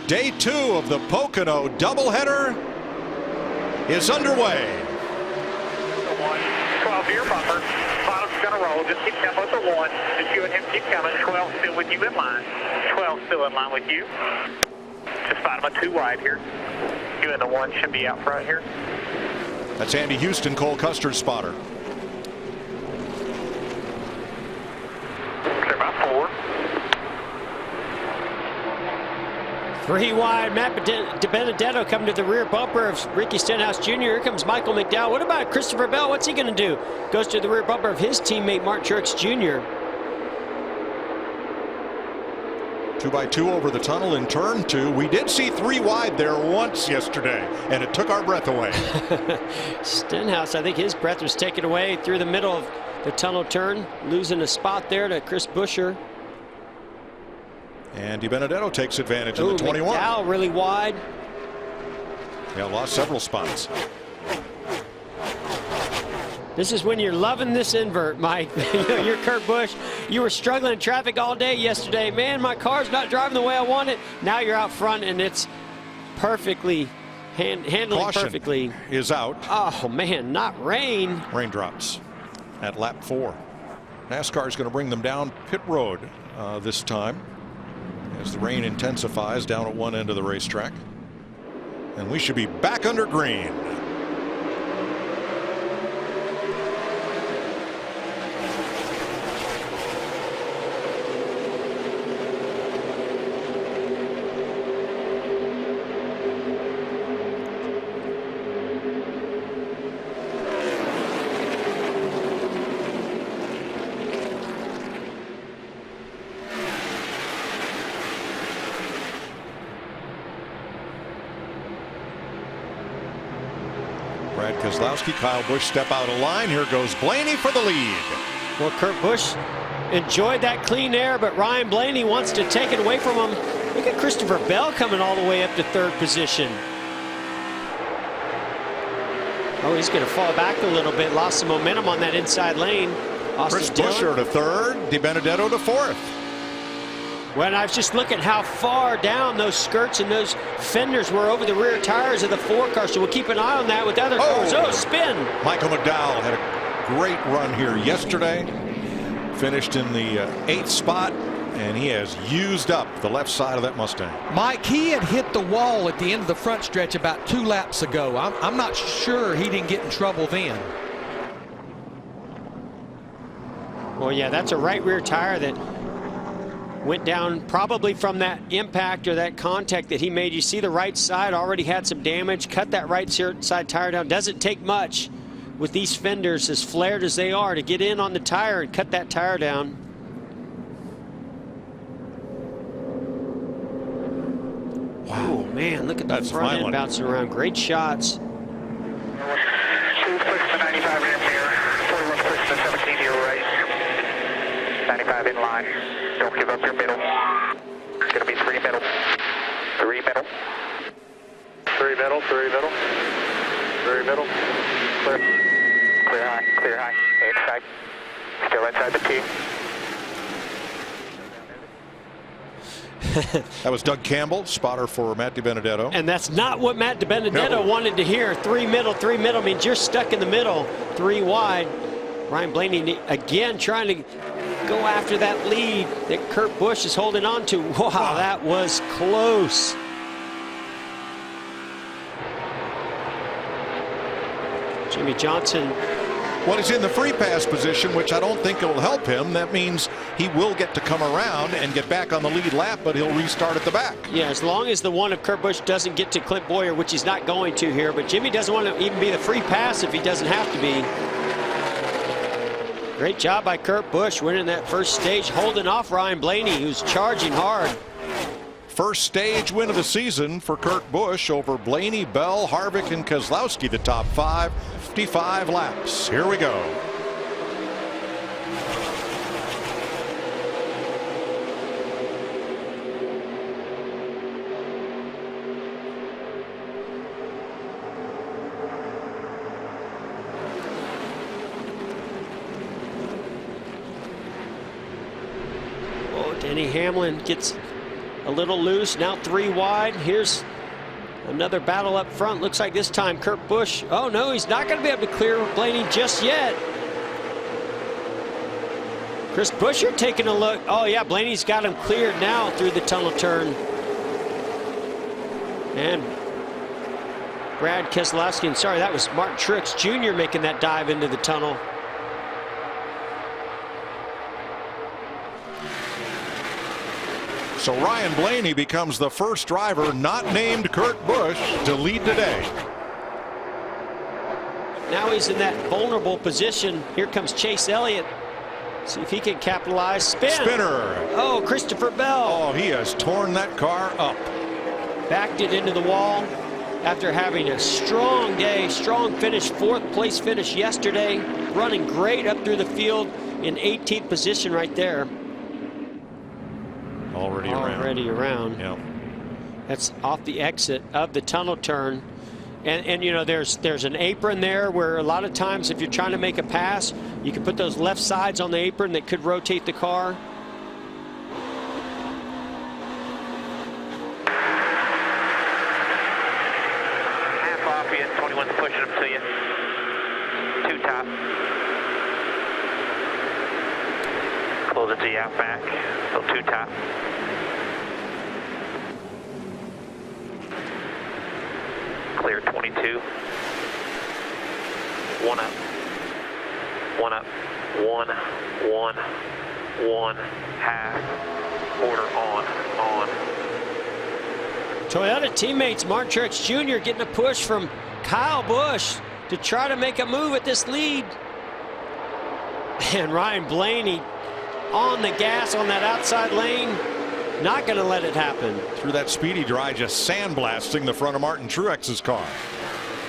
Day 2 of the Pocono doubleheader is underway. 12 to your bumper. Bottom's going to roll. Just keep tempo with the 1. Just you and him keep coming. 12 still with you in line. 12 still in line with you. Just bottom of 2 wide here. You and the 1 should be out front here. That's Andy Houston, Cole Custer's spotter. Clear by 4. 3 wide. Matt DiBenedetto coming to the rear bumper of Ricky Stenhouse Jr. Here comes Michael McDowell. What about Christopher Bell? What's he going to do? Goes to the rear bumper of his teammate Mark Truex Jr. 2x2 over the tunnel in turn 2. We did see 3 wide there once yesterday, and it took our breath away. Stenhouse, I think his breath was taken away through the middle of the tunnel turn, losing a spot there to Chris Buescher. And DiBenedetto takes advantage in the 21. McDowell really wide. Yeah, lost several spots. This is when you're loving this invert, Mike. You're Kurt Busch. You were struggling in traffic all day yesterday. Man, my car's not driving the way I want it. Now you're out front, and it's perfectly handling Caution perfectly. Is out. Oh, man, not rain. Raindrops at lap 4. NASCAR is going to bring them down pit road this time as the rain intensifies down at one end of the racetrack. And we should be back under green. Brad Keselowski, Kyle Busch step out of line. Here goes Blaney for the lead. Well, Kurt Busch enjoyed that clean air, but Ryan Blaney wants to take it away from him. Look at Christopher Bell coming all the way up to 3rd position. Oh, he's going to fall back a little bit. Lost some momentum on that inside lane. Chris Buescher to 3rd, DiBenedetto to 4th. Well, I was just looking how far down those skirts and those fenders were over the rear tires of the 4 car, so we'll keep an eye on that with other cars. Oh, spin. Michael McDowell had a great run here yesterday. Finished in the 8th spot, and he has used up the left side of that Mustang. Mike, he had hit the wall at the end of the front stretch about 2 laps ago. I'm not sure he didn't get in trouble then. Well, yeah, that's a right rear tire that went down probably from that impact or that contact that he made. You see the right side already had some damage. Cut that right side tire down. Doesn't take much with these fenders as flared as they are to get in on the tire and cut that tire down. Wow, man, look at that front end bouncing around. Great shots. 2 clicks to 95 in here. 41 clicks to 17 to your right. 95 in line. Don't give up your middle. It's going to be 3 middle. 3 middle. 3 middle, 3 middle. 3 middle. Clear. Clear high, clear high. Inside. Still inside the T. That was Doug Campbell, spotter for Matt DiBenedetto. And that's not what Matt DiBenedetto wanted to hear. 3 middle, 3 middle means you're stuck in the middle. 3 wide. Ryan Blaney again trying to go after that lead that Kurt Busch is holding on to. Wow, that was close. Jimmy Johnson. Well, he's in the free pass position, which I don't think will help him. That means he will get to come around and get back on the lead lap, but he'll restart at the back. Yeah, as long as the one of Kurt Busch doesn't get to Clint Bowyer, which he's not going to here, but Jimmy doesn't want to even be the free pass if he doesn't have to be. Great job by Kurt Busch winning that first stage, holding off Ryan Blaney, who's charging hard. First stage win of the season for Kurt Busch over Blaney, Bell, Harvick, and Keselowski, the top 5, 55 laps. Here we go. Denny Hamlin gets a little loose. Now 3 wide. Here's another battle up front. Looks like this time Kurt Busch. Oh no, he's not going to be able to clear Blaney just yet. Chris Buescher taking a look. Oh yeah, Blaney's got him cleared now through the tunnel turn. And Brad Keselowski, and sorry, that was Martin Truex Jr. making that dive into the tunnel. So Ryan Blaney becomes the first driver not named Kurt Busch to lead today. Now he's in that vulnerable position. Here comes Chase Elliott. See if he can capitalize. Spinner. Oh, Christopher Bell. Oh, he has torn that car up. Backed it into the wall after having a strong day, strong finish, 4th place finish yesterday. Running great up through the field in 18th position right there. Already around. Yeah. That's off the exit of the tunnel turn. And you know, there's an apron there where a lot of times if you're trying to make a pass, you can put those left sides on the apron that could rotate the car. Half off you, 21's pushing them to you. 2 top. Close it to you out back. So 2 top. Clear 22. 1 up. 1 up. 1, 1, 1, half. Quarter on. Toyota teammates Martin Truex Jr. getting a push from Kyle Busch to try to make a move at this lead. And Ryan Blaney on the gas on that outside lane. Not going to let it happen. Through that speedy dry, just sandblasting the front of Martin Truex's car.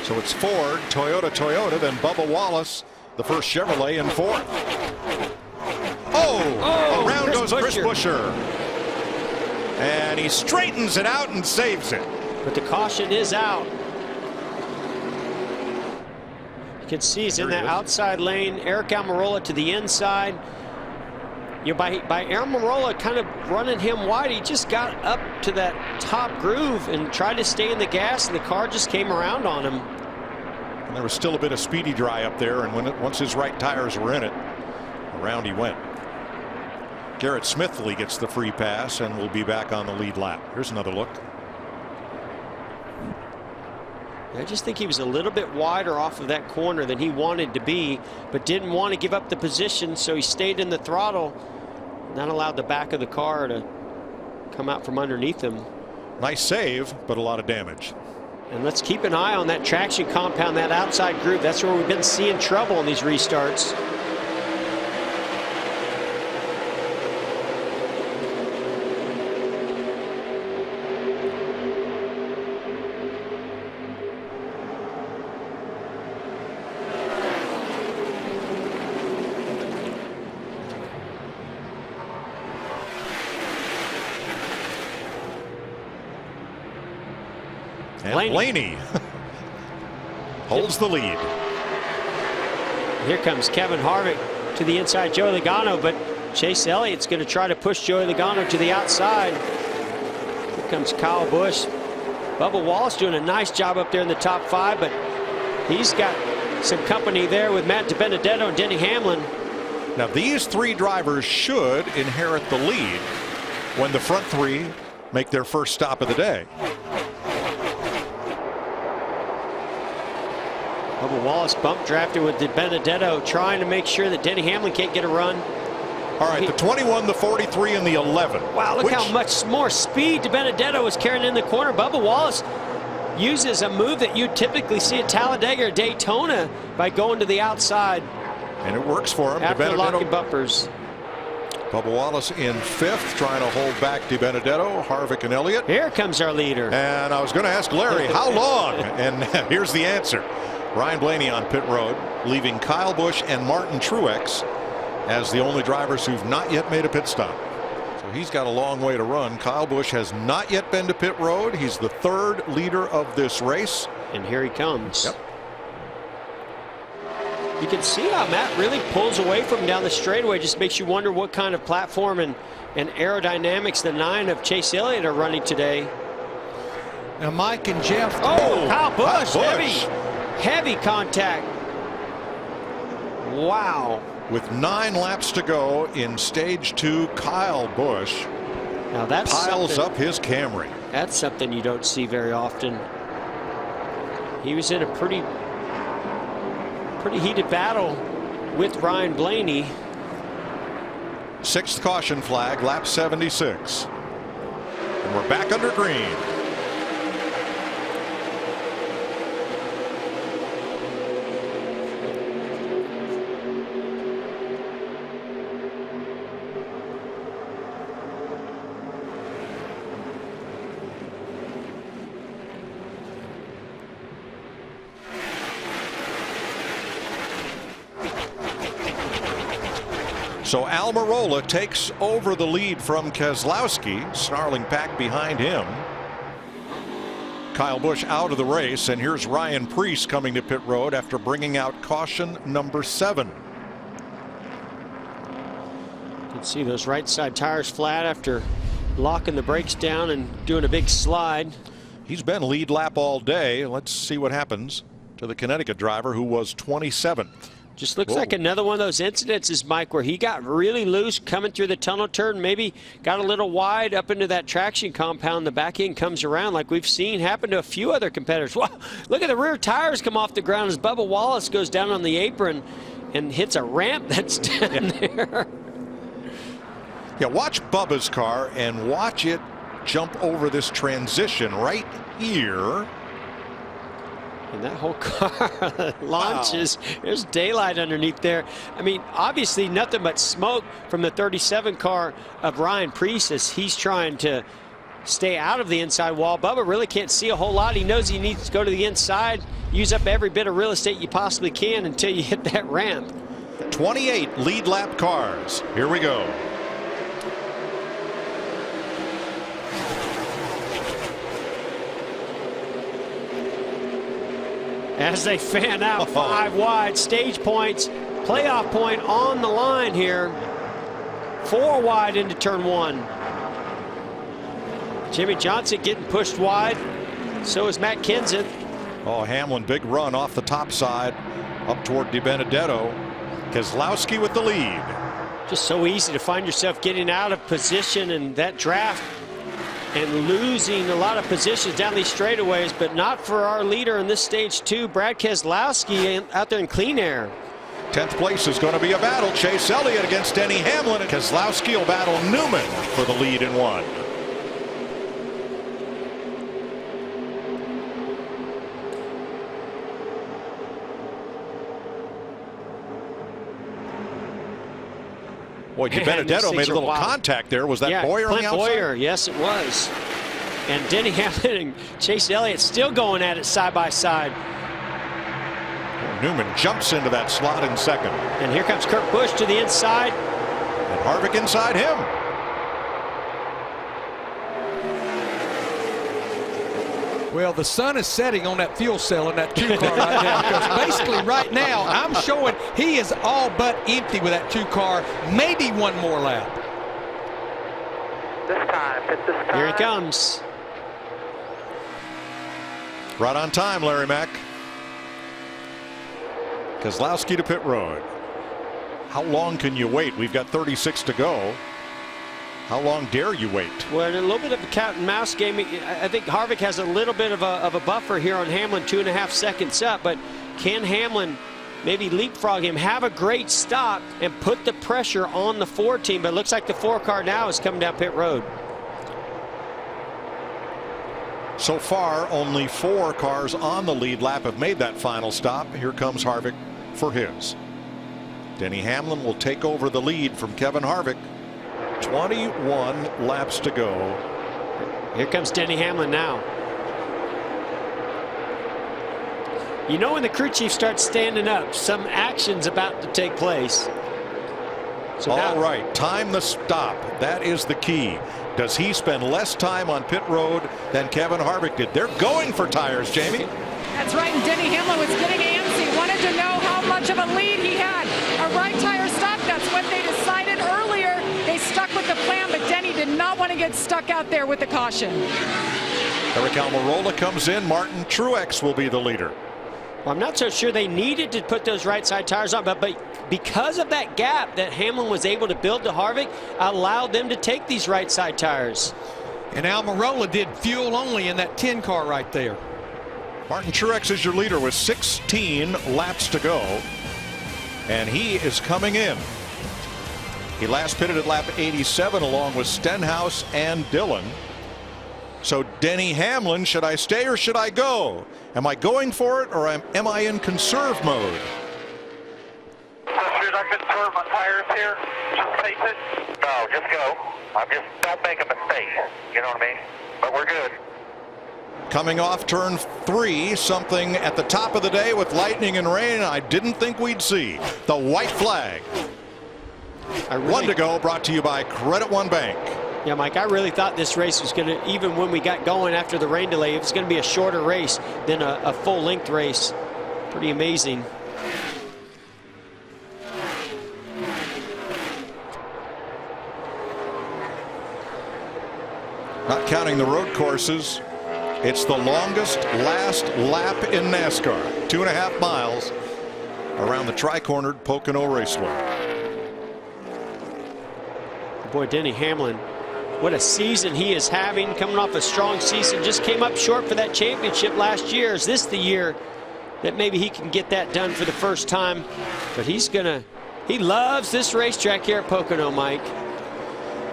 So it's Ford, Toyota, then Bubba Wallace, the first Chevrolet in 4th. Oh, around goes Chris Buescher. And he straightens it out and saves it. But the caution is out. You can see he's in that outside lane. Eric Almirola to the inside. You know, by Almirola kind of running him wide, he just got up to that top groove and tried to stay in the gas, and the car just came around on him. And there was still a bit of speedy dry up there, and once his right tires were in it, around he went. Garrett Smithley gets the free pass and will be back on the lead lap. Here's another look. I just think he was a little bit wider off of that corner than he wanted to be, but didn't want to give up the position, so he stayed in the throttle. Not allowed the back of the car to come out from underneath him. Nice save, but a lot of damage. And let's keep an eye on that traction compound, that outside groove. That's where we've been seeing trouble in these restarts. And Blaney holds the lead. Here comes Kevin Harvick to the inside, Joey Logano, but Chase Elliott's going to try to push Joey Logano to the outside. Here comes Kyle Busch. Bubba Wallace doing a nice job up there in the top 5, but he's got some company there with Matt DiBenedetto and Denny Hamlin. Now these 3 drivers should inherit the lead when the front 3 make their first stop of the day. Bubba Wallace bump drafted with DiBenedetto, trying to make sure that Denny Hamlin can't get a run. All right, the 21, the 43, and the 11. Wow, look how much more speed DiBenedetto was carrying in the corner. Bubba Wallace uses a move that you typically see at Talladega or Daytona by going to the outside. And it works for him. After locking bumpers. Bubba Wallace in 5th, trying to hold back DiBenedetto, Harvick, and Elliott. Here comes our leader. And I was going to ask Larry, how long? And here's the answer. Ryan Blaney on pit road, leaving Kyle Busch and Martin Truex as the only drivers who've not yet made a pit stop. So he's got a long way to run. Kyle Busch has not yet been to pit road. He's the 3rd leader of this race. And here he comes. Yep. You can see how Matt really pulls away from down the straightaway. Just makes you wonder what kind of platform and aerodynamics the 9 of Chase Elliott are running today. Now Mike and Jeff. Oh, Kyle Busch. Kyle Busch. Heavy contact. Wow. With 9 laps to go in stage 2, Kyle Busch Now that's piles up his Camry. That's something you don't see very often. He was in a pretty heated battle with Ryan Blaney. 6th caution flag, lap 76. And we're back under green. So Almirola takes over the lead from Keselowski. Snarling pack behind him. Kyle Busch out of the race, and here's Ryan Preece coming to pit road after bringing out caution number 7. You can see those right side tires flat after locking the brakes down and doing a big slide. He's been lead lap all day. Let's see what happens to the Connecticut driver who was 27th. Just looks like another one of those incidences, Mike, where he got really loose coming through the tunnel turn, maybe got a little wide up into that traction compound. The back end comes around like we've seen happen to a few other competitors. Wow, look at the rear tires come off the ground as Bubba Wallace goes down on the apron and hits a ramp that's down there. Yeah, watch Bubba's car and watch it jump over this transition right here. And that whole car launches. Wow. There's daylight underneath there. I mean, obviously nothing but smoke from the 37 car of Ryan Preece as he's trying to stay out of the inside wall. Bubba really can't see a whole lot. He knows he needs to go to the inside, use up every bit of real estate you possibly can until you hit that ramp. 28 lead lap cars. Here we go. As they fan out 5 wide, stage points, playoff point on the line here. 4 wide into turn 1. Jimmy Johnson getting pushed wide. So is Matt Kenseth. Oh, Hamlin, big run off the top side up toward DiBenedetto. Keselowski with the lead. Just so easy to find yourself getting out of position in that draft and losing a lot of positions down these straightaways, but not for our leader in this stage 2, Brad Keselowski, out there in clean air. 10th place is going to be a battle. Chase Elliott against Denny Hamlin. Keselowski will battle Newman for the lead in 1. Boy, DiBenedetto made a little contact there. Was that Boyer on the outside? Boyer, yes, it was. And Denny Hamlin and Chase Elliott still going at it side by side. Newman jumps into that slot in 2nd. And here comes Kurt Busch to the inside. And Harvick inside him. Well, the sun is setting on that fuel cell in that 2 car right now, because basically right now I'm showing he is all but empty with that 2 car. Maybe one more lap. This time. Here he comes. Right on time, Larry Mack. Keselowski to pit road. How long can you wait? We've got 36 to go. How long dare you wait? Well, in a little bit of a cat and mouse game. I think Harvick has a little bit of a buffer here on Hamlin, 2.5 seconds up. But can Hamlin maybe leapfrog him, have a great stop, and put the pressure on the 4 team? But it looks like the 4 car now is coming down pit road. So far, only 4 cars on the lead lap have made that final stop. Here comes Harvick for his. Denny Hamlin will take over the lead from Kevin Harvick. 21 laps to go. Here comes Denny Hamlin now. You know when the crew chief starts standing up, some action's about to take place. So all right, time the stop. That is the key. Does he spend less time on pit road than Kevin Harvick did? They're going for tires, Jamie. That's right, and Denny Hamlin was getting antsy They wanted to know how much of a lead he had. A right tire stop, that's what they decided earlier. They stuck with the plan, but Denny did not want to get stuck out there with the caution. Eric Almirola comes in. Martin Truex will be the leader. Well, I'm not so sure they needed to put those right side tires on, but because of that gap that Hamlin was able to build to Harvick, allowed them to take these right side tires. And Almirola did fuel only in that 10 car right there. Martin Truex is your leader with 16 laps to go. And he is coming in. He last pitted at lap 87 along with Stenhouse and Dillon. So Denny Hamlin, should I stay or should I go? Am I going for it or am I in conserve mode? Should I conserve my tires here? Just face it? No, just go. Don't make a mistake. You know what I mean? But we're good. Coming off turn 3, something at the top of the day with lightning and rain I didn't think we'd see. The white flag. One to go, brought to you by Credit One Bank. Yeah, Mike, I really thought this race was going to, even when we got going after the rain delay, it was going to be a shorter race than a full-length race. Pretty amazing. Not counting the road courses, it's the longest last lap in NASCAR. 2.5 miles around the tri-cornered Pocono Raceway. Boy, Denny Hamlin, what a season he is having, coming off a strong season. Just came up short for that championship last year. Is this the year that maybe he can get that done for the first time? But he loves this racetrack here at Pocono, Mike.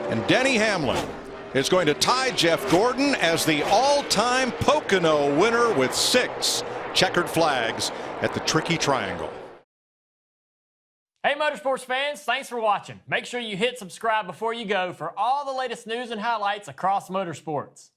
And Denny Hamlin is going to tie Jeff Gordon as the all-time Pocono winner with 6 checkered flags at the Tricky Triangle. Hey Motorsports fans, thanks for watching. Make sure you hit subscribe before you go for all the latest news and highlights across motorsports.